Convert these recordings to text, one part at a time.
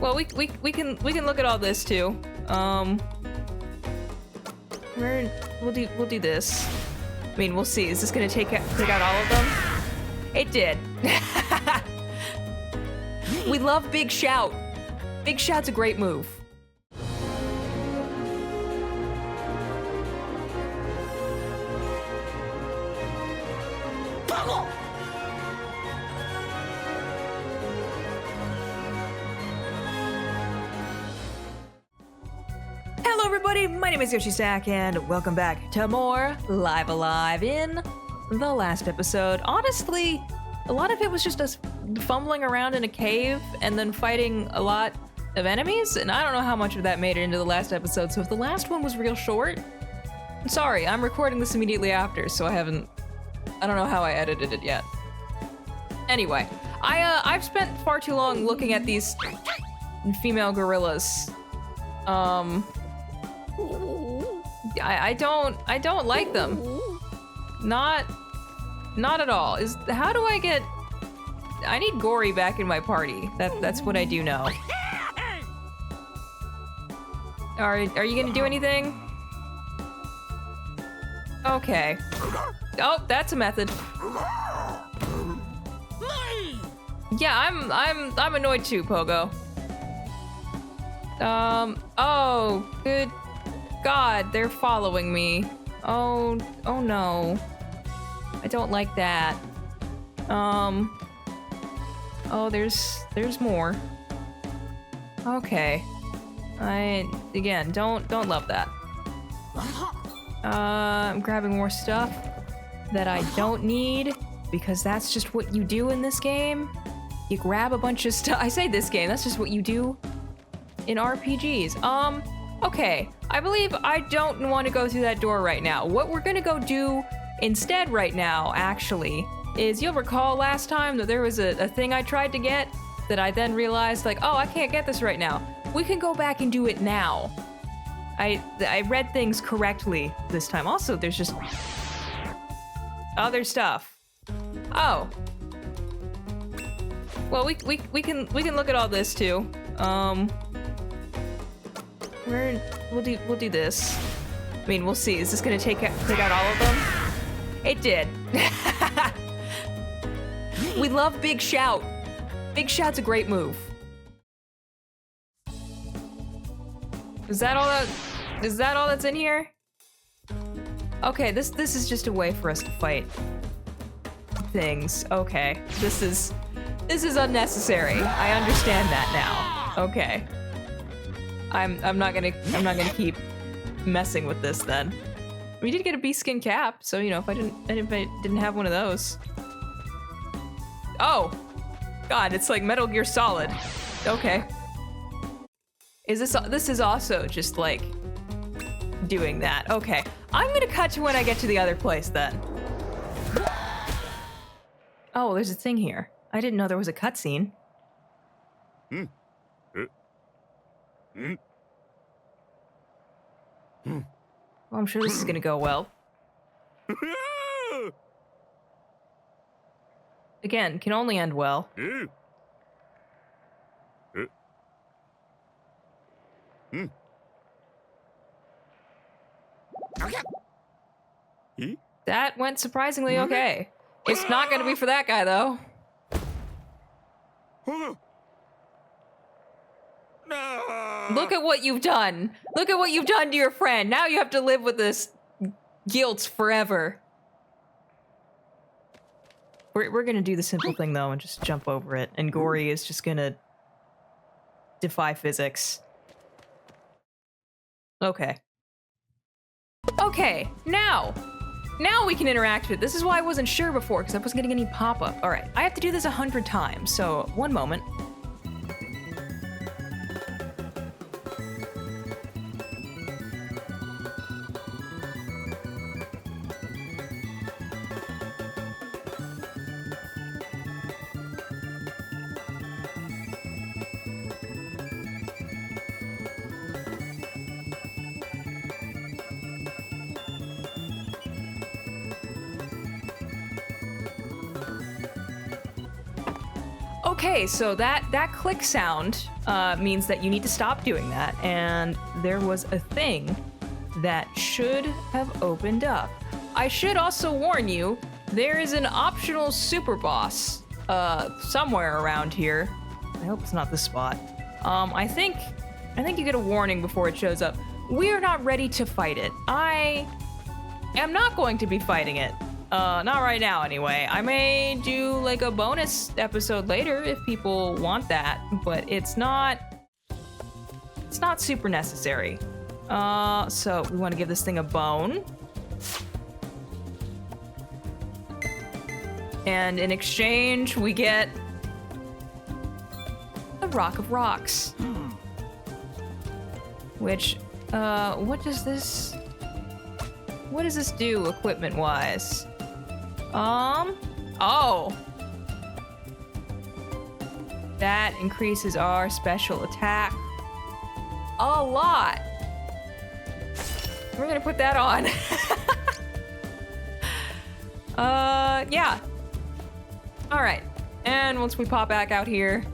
Well, we can look at all this too. We'll do this. I mean, we'll see. Is this gonna take out all of them? It did. We love Big Shout. Big Shout's a great move. Hello everybody, my name is Yoshi Stack and welcome back to more Live Alive. In the last episode, honestly, a lot of it was just us fumbling around in a cave and then fighting a lot of enemies, and I don't know how much of that made it into the last episode, so if the last one was real short, I'm sorry, I'm recording this immediately after, so I don't know how I edited it yet. Anyway, I've spent far too long looking at these female gorillas. I don't like them. Not at all. How do I get... I need Gory back in my party. That's what I do know. Are you gonna do anything? Okay. Oh, that's a method. Yeah, I'm annoyed too, Pogo. Oh, good God, they're following me. Oh no. I don't like that. Oh, there's more. Okay. Again, don't love that. I'm grabbing more stuff that I don't need because that's just what you do in this game. You grab a bunch of stuff. I say this game, that's just what you do in RPGs. Okay. I believe I don't want to go through that door right now. What we're gonna go do instead right now, actually, is you'll recall last time that there was a thing I tried to get that I then realized, like, oh, I can't get this right now. We can go back and do it now. I read things correctly this time. Also, there's just other stuff. Oh. Well, we can look at all this too. We'll do this. I mean, we'll see. Is this gonna take out all of them? It did. We love Big Shout. Big Shout's a great move. Is that all that's in here? Okay, this is just a way for us to fight things. Okay. This is unnecessary. I understand that now. Okay. I'm not gonna keep messing with this then. We did get a beast skin cap, so you know, if I didn't have one of those. Oh, God, it's like Metal Gear Solid. Okay. This is also just like doing that. Okay, I'm gonna cut to when I get to the other place then. Oh, there's a thing here. I didn't know there was a cutscene. Well, I'm sure this is gonna go well. Again, can only end well. That went surprisingly okay. It's not gonna be for that guy, though. Look at what you've done. Look at what you've done to your friend. Now you have to live with this guilt forever. We're gonna do the simple thing, though, and just jump over it. And Gory is just gonna defy physics. Okay. Okay, now we can interact with it. This is why I wasn't sure before, because I wasn't getting any pop-up. All right, I have to do this 100 times, so one moment. Okay, so that click sound means that you need to stop doing that, and there was a thing that should have opened up. I should also warn you, there is an optional super boss somewhere around here. I hope it's not this spot. I think you get a warning before it shows up. We are not ready to fight it. I am not going to be fighting it. Not right now anyway. I may do like a bonus episode later if people want that, but it's not super necessary. So we want to give this thing a bone. And in exchange, we get the Rock of Rocks. Which, what does this do equipment-wise? Oh. That increases our special attack a lot. We're gonna put that on. Yeah. All right. And once we pop back out here,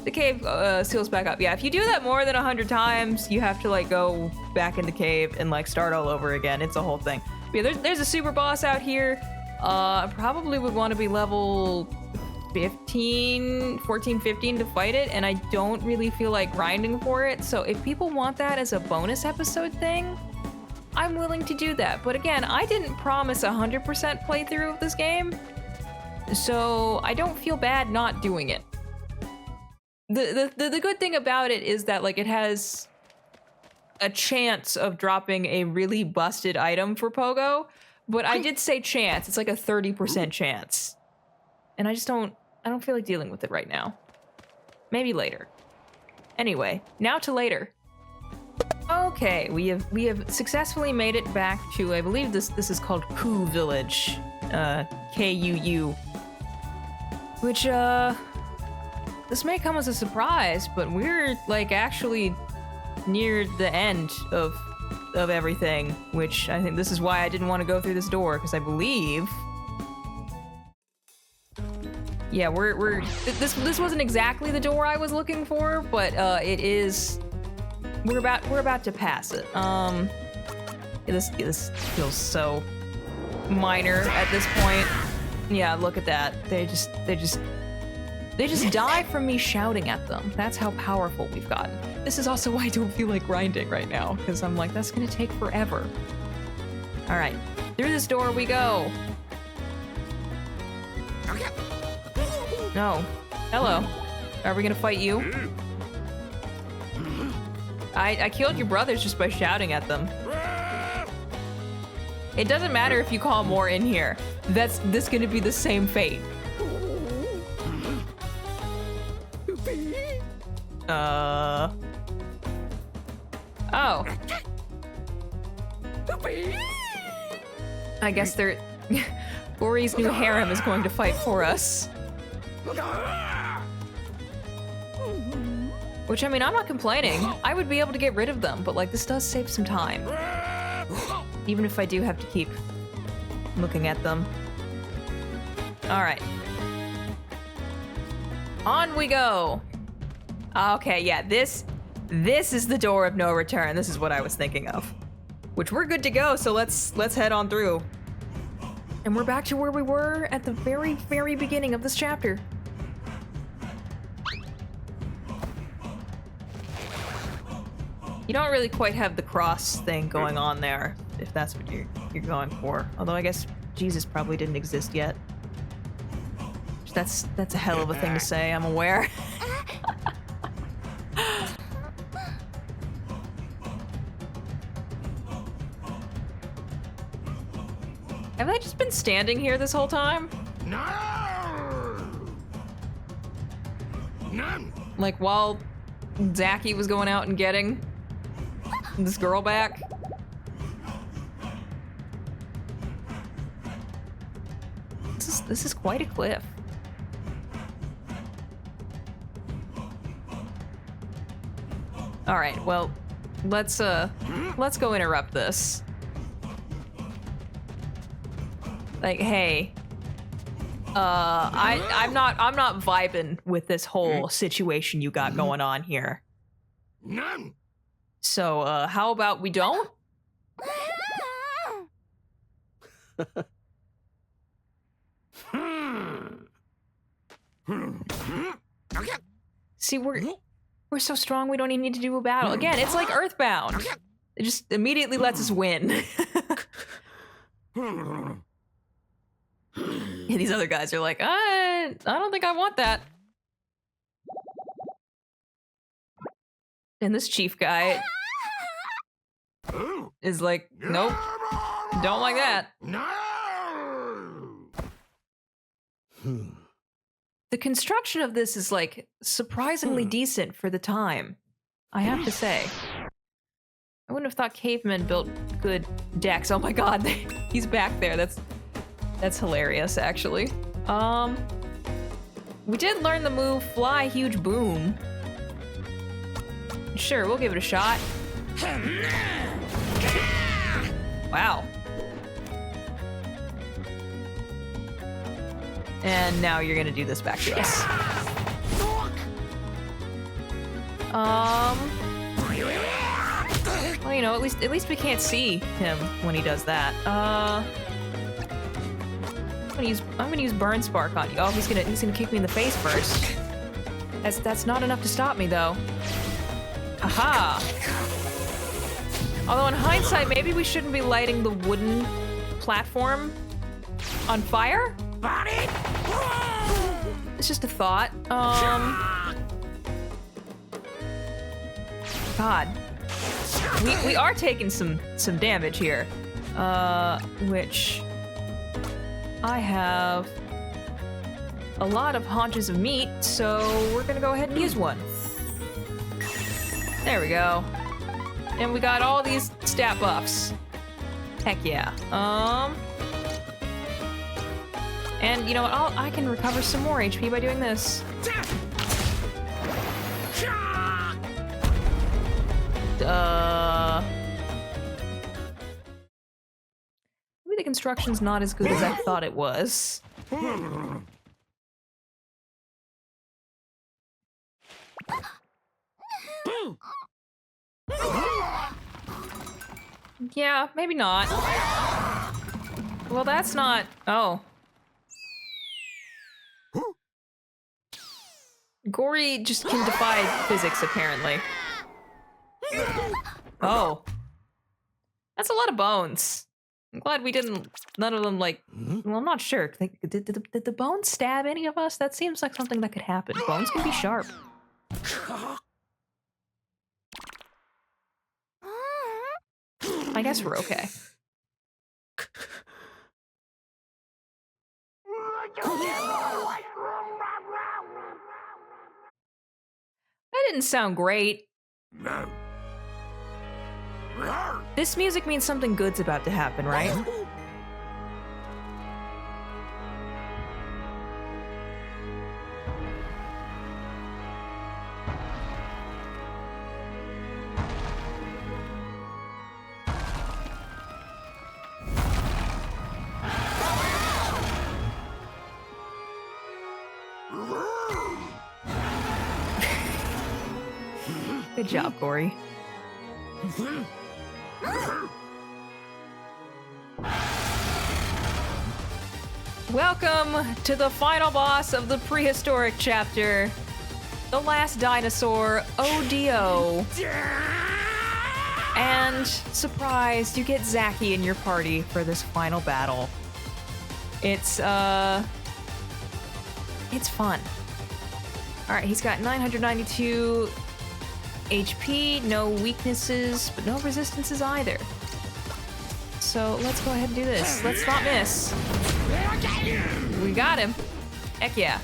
the cave seals back up. Yeah, if you do that more than 100 times, you have to like go back in the cave and like start all over again. It's a whole thing. But yeah, there's a super boss out here. Probably would want to be level 14, 15 to fight it, and I don't really feel like grinding for it. So if people want that as a bonus episode thing, I'm willing to do that. But again, I didn't promise 100% playthrough of this game, so I don't feel bad not doing it. The good thing about it is that like it has a chance of dropping a really busted item for Pogo, but I did say chance. It's like a 30% chance, and I don't feel like dealing with it right now. Maybe later. Anyway, now to later. Okay, we have successfully made it back to, I believe this is called Kuu Village, K-U-U, which this may come as a surprise, but we're like actually near the end of everything, which I think this is why I didn't want to go through this door, because I believe, yeah, this wasn't exactly the door I was looking for, but it is. We're about to pass it. This feels so minor at this point. Yeah, look at that. They just die from me shouting at them. That's how powerful we've gotten. This is also why I don't feel like grinding right now, because I'm like, that's gonna take forever. All right, through this door we go. No. Hello. Are we gonna fight you? I killed your brothers just by shouting at them. It doesn't matter if you call more in here. This gonna be the same fate. Oh. I guess Bori's new harem is going to fight for us. Which, I mean, I'm not complaining. I would be able to get rid of them, but like, this does save some time. Even if I do have to keep looking at them. All right. On we go. Okay, yeah, this is the door of no return. This is what I was thinking of. Which we're good to go, so let's head on through. And we're back to where we were at the very, very beginning of this chapter. You don't really quite have the cross thing going on there, if that's what you're going for. Although I guess Jesus probably didn't exist yet. That's a hell of a thing to say, I'm aware. Have I just been standing here this whole time? No! None! Like while Zachy was going out and getting this girl back? This is quite a cliff. All right, well, let's go interrupt this. Like, hey, I'm not vibing with this whole situation you got going on here. None. So, how about we don't? See, we're so strong we don't even need to do a battle. Again, it's like Earthbound. It just immediately lets us win. And these other guys are like, I don't think I want that. And this chief guy is like, nope, don't like that. No. The construction of this is like surprisingly decent for the time, I have to say. I wouldn't have thought cavemen built good decks. Oh my god, he's back there. That's hilarious, actually. We did learn the move Fly Huge Boom. Sure, we'll give it a shot. Wow. And now you're gonna do this back to us. Well, you know, at least we can't see him when he does that. I'm gonna use Burn Spark on you. Oh, he's gonna kick me in the face first. That's not enough to stop me though. Aha! Although in hindsight, maybe we shouldn't be lighting the wooden platform on fire? It's just a thought. God. We are taking some damage here. Which I have a lot of haunches of meat, so we're gonna go ahead and use one. There we go. And we got all these stat buffs. Heck yeah. And you know what? I can recover some more HP by doing this. Maybe the construction's not as good as I thought it was. Yeah, maybe not. Well, that's not... Oh. Gory just can defy physics, apparently. Oh. That's a lot of bones. I'm glad we didn't... None of them, like... Well, I'm not sure. Did the bones stab any of us? That seems like something that could happen. Bones can be sharp. I guess we're okay. That didn't sound great. No. This music means something good's about to happen, right? Good job, Gory. Welcome to the final boss of the prehistoric chapter. The last dinosaur, ODO. And, surprise, you get Zaki in your party for this final battle. It's fun. Alright, he's got 992 HP, no weaknesses, but no resistances either. So let's go ahead and do this. Let's not miss. We got him. Heck yeah.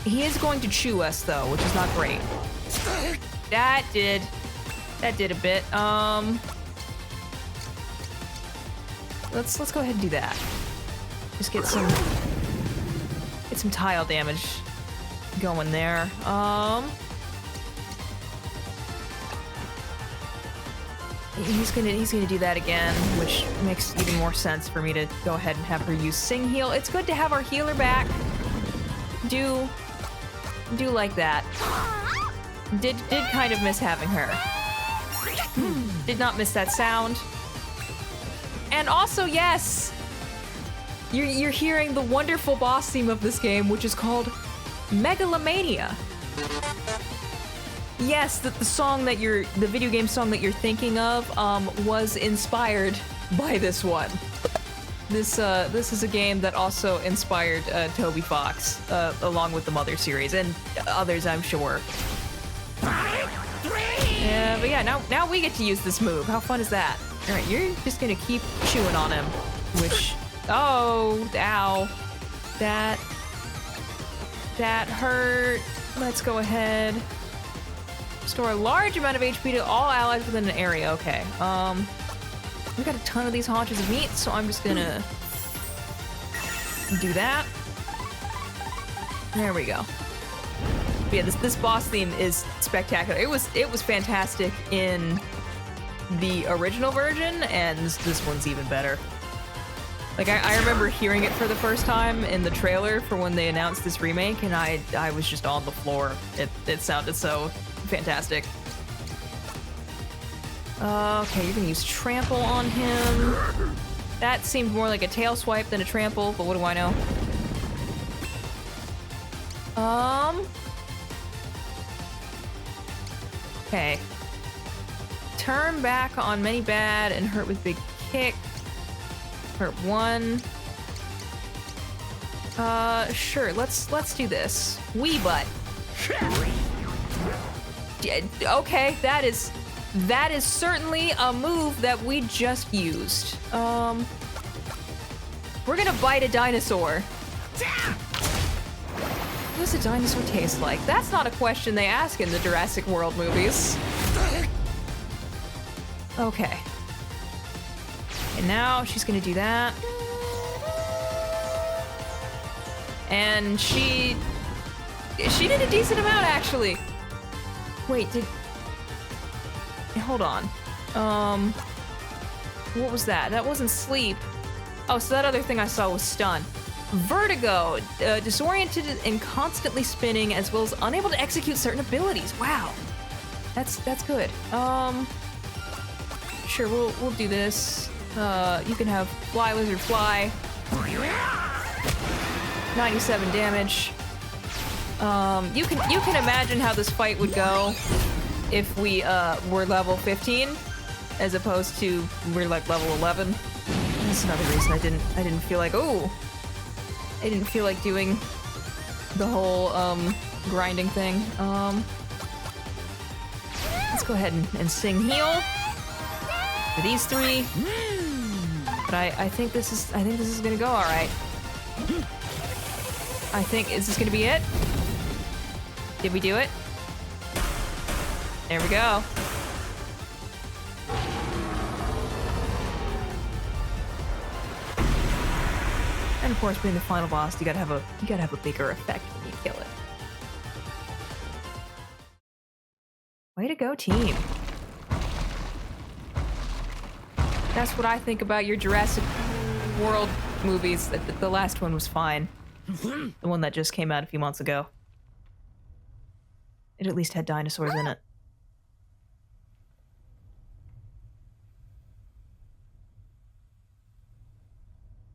He is going to chew us though, which is not great. That did a bit. Let's go ahead and do that. Just get some tile damage going there. He's gonna do that again, which makes even more sense for me to go ahead and have her use Sing Heal. It's good to have our healer back. Do like that. Did kind of miss having her. Did not miss that sound. And also, yes, you're hearing the wonderful boss theme of this game, which is called Megalomania. Yes, the song that the video game song that you're thinking of, was inspired by this one. This is a game that also inspired Toby Fox, along with the Mother series and others, I'm sure. Yeah, but yeah, now we get to use this move. How fun is that? All right, you're just gonna keep chewing on him, which, oh, ow, that hurt. Let's go ahead. Restore a large amount of HP to all allies within an area. Okay. We got a ton of these haunches of meat, so I'm just gonna do that. There we go. But yeah, this boss theme is spectacular. It was fantastic in the original version, and this one's even better. Like, I remember hearing it for the first time in the trailer for when they announced this remake, and I was just on the floor. It sounded so fantastic. Okay, you're gonna use Trample on him. That seemed more like a tail swipe than a trample, but what do I know? Okay. Turn back on many bad and hurt with big kick. Hurt one. Sure, let's do this. Wee butt. Okay, that is certainly a move that we just used. We're gonna bite a dinosaur. What does a dinosaur taste like? That's not a question they ask in the Jurassic World movies. Okay. And now she's gonna do that. And she did a decent amount, actually. Wait, hold on. What was that? That wasn't sleep. Oh, so that other thing I saw was stun. Vertigo, disoriented and constantly spinning, as well as unable to execute certain abilities. Wow, that's good. Sure, we'll do this. You can have Fly Lizard Fly. 97 damage. You can imagine how this fight would go if we were level 15, as opposed to we're like level 11. That's another reason I didn't feel like I didn't feel like doing the whole grinding thing. Let's go ahead and Sing Heal for these three. But I think this is gonna go all right. Is this gonna be it? Did we do it? There we go. And of course, being the final boss, you gotta have a bigger effect when you kill it. Way to go, team. That's what I think about your Jurassic World movies. The last one was fine. The one that just came out a few months ago. It at least had dinosaurs in it.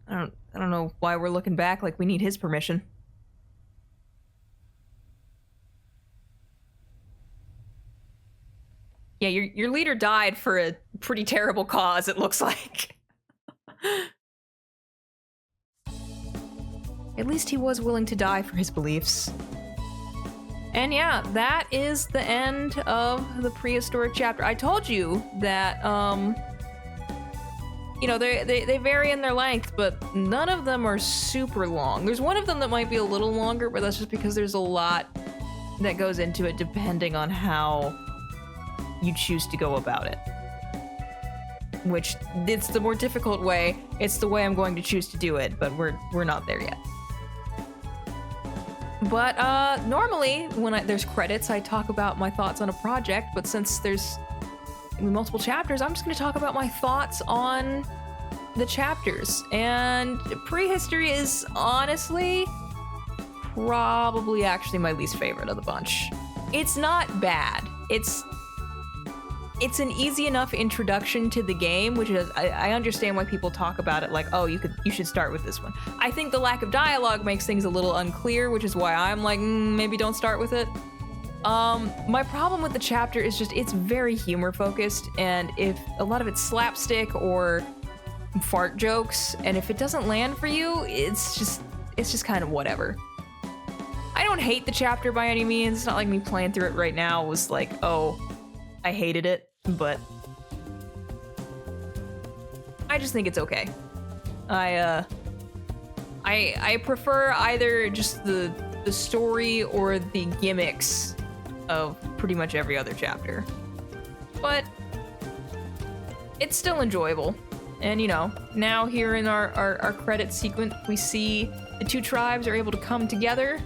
I don't know why we're looking back like we need his permission. Yeah, your leader died for a pretty terrible cause, it looks like. At least he was willing to die for his beliefs. And yeah, that is the end of the prehistoric chapter. I told you that, you know, they vary in their length, but none of them are super long. There's one of them that might be a little longer, but that's just because there's a lot that goes into it depending on how you choose to go about it. Which, it's the more difficult way. It's the way I'm going to choose to do it, but we're not there yet. But normally when there's credits, I talk about my thoughts on a project, but since there's multiple chapters, I'm just going to talk about my thoughts on the chapters. And Prehistory is honestly probably actually my least favorite of the bunch. It's not bad. It's an easy enough introduction to the game, which is, I understand why people talk about it like, oh, you should start with this one. I think the lack of dialogue makes things a little unclear, which is why I'm like, maybe don't start with it. My problem with the chapter is just it's very humor focused, and if a lot of it's slapstick or fart jokes, and if it doesn't land for you, it's just kind of whatever. I don't hate the chapter by any means. It's not like me playing through it right now was like, oh, I hated it, but I just think it's okay. I prefer either just the story or the gimmicks of pretty much every other chapter. But it's still enjoyable. And you know, now here in our credit sequence, we see the two tribes are able to come together.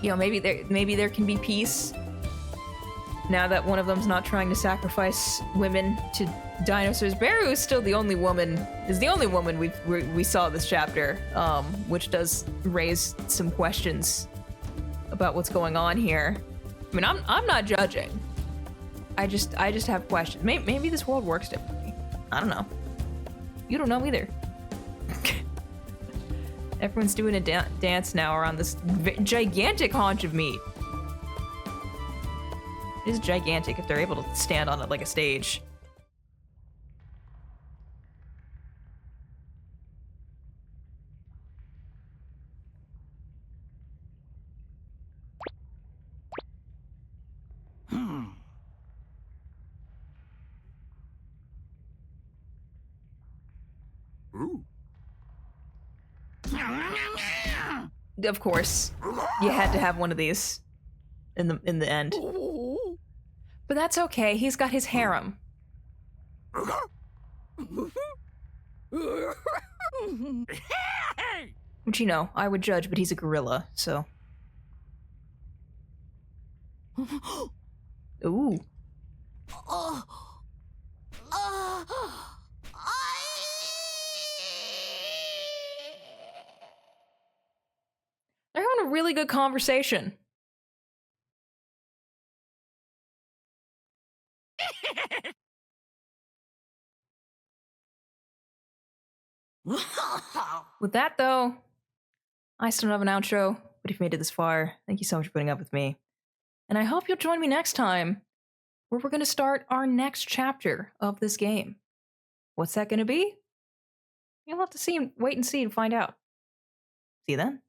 You know, maybe there can be peace now that one of them's not trying to sacrifice women to dinosaurs. Beru is still the only woman we saw this chapter, which does raise some questions about what's going on here. I mean, I'm not judging. I just have questions. Maybe this world works differently. I don't know. You don't know either. Everyone's doing a dance now around this gigantic haunch of meat. It is gigantic if they're able to stand on it like a stage. Ooh. Of course, you had to have one of these in the end. But that's okay. He's got his harem. Which, you know, I would judge, but he's a gorilla, so. Ooh. They're having a really good conversation. With that, though, I still don't have an outro, but if you made it this far, thank you so much for putting up with me. And I hope you'll join me next time, where we're going to start our next chapter of this game. What's that going to be? You'll have to wait and see and find out. See you then.